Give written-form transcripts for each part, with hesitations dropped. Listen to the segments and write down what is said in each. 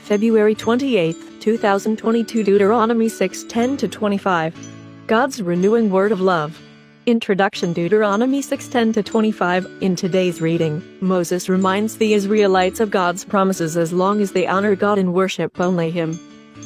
February 28, 2022. Deuteronomy 6:10-25. God's renewing word of love. Introduction. Deuteronomy 6:10-25. In today's reading, Moses reminds the Israelites of God's promises as long as they honor God and worship only Him.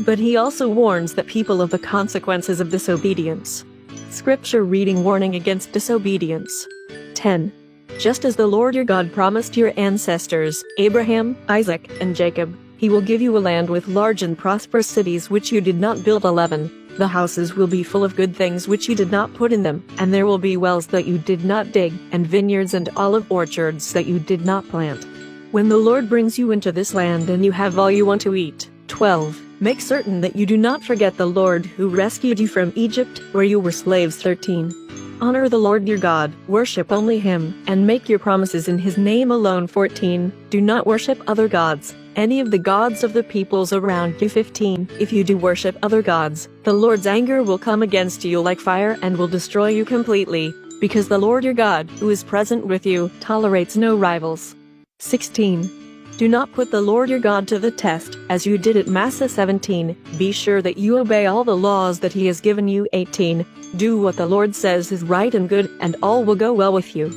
But he also warns the people of the consequences of disobedience. Scripture reading. Warning against disobedience. 10. Just as the Lord your God promised your ancestors, Abraham, Isaac, and Jacob, He will give you a land with large and prosperous cities which you did not build. 11. The houses will be full of good things which you did not put in them, and there will be wells that you did not dig, and vineyards and olive orchards that you did not plant. When the Lord brings you into this land and you have all you want to eat. 12. Make certain that you do not forget the Lord who rescued you from Egypt, where you were slaves. 13. Honor the Lord your God, worship only Him, and make your promises in His name alone. 14. Do not worship other gods, any of the gods of the peoples around you. 15. If you do worship other gods, the Lord's anger will come against you like fire and will destroy you completely, because the Lord your God, who is present with you, tolerates no rivals. 16. Do not put the Lord your God to the test, as you did at Massa. 17. Be sure that you obey all the laws that He has given you. 18. Do what the Lord says is right and good, and all will go well with you.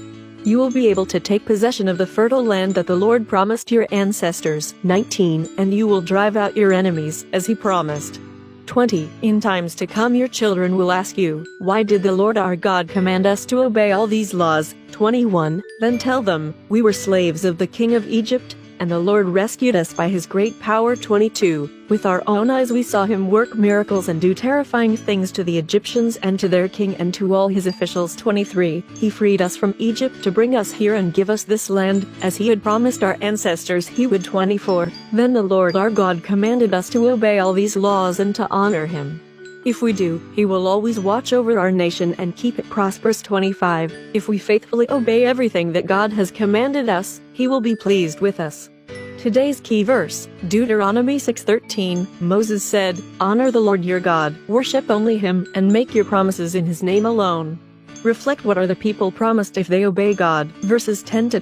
You will be able to take possession of the fertile land that the Lord promised your ancestors. 19. And you will drive out your enemies, as He promised. 20. In times to come your children will ask you, why did the Lord our God command us to obey all these laws? 21. Then tell them, we were slaves of the king of Egypt, and the Lord rescued us by His great power. 22. With our own eyes we saw Him work miracles and do terrifying things to the Egyptians and to their king and to all his officials. 23. He freed us from Egypt to bring us here and give us this land, as He had promised our ancestors He would. 24. Then the Lord our God commanded us to obey all these laws and to honor Him. If we do, He will always watch over our nation and keep it prosperous. 25. If we faithfully obey everything that God has commanded us, He will be pleased with us. Today's key verse, Deuteronomy 6:13. Moses said, honor the Lord your God, worship only Him, and make your promises in His name alone. Reflect. What are the people promised if they obey God? Verses 10-12,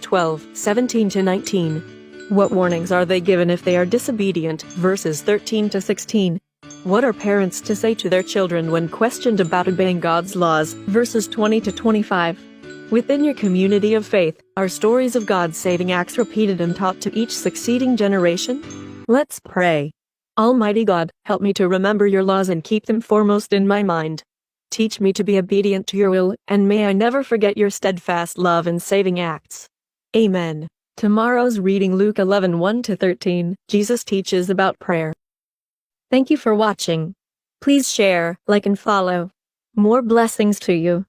17-19. What warnings are they given if they are disobedient? Verses 13-16. What are parents to say to their children when questioned about obeying God's laws? Verses 20-25. Within your community of faith, are stories of God's saving acts repeated and taught to each succeeding generation? Let's pray. Almighty God, help me to remember your laws and keep them foremost in my mind. Teach me to be obedient to your will, and may I never forget your steadfast love and saving acts. Amen. Tomorrow's reading. Luke 11:1-13. Jesus teaches about prayer. Thank you for watching. Please share, like, and follow. More blessings to you.